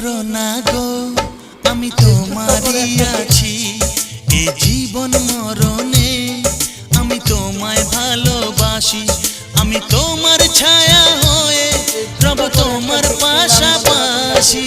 করো না গো, আমি তোমারই আছি। এ জীবন মরণে আমি তোমায় ভালোবাসি। আমি তোমার ছায়া হয়ে রব তোমার পাশাপাশি।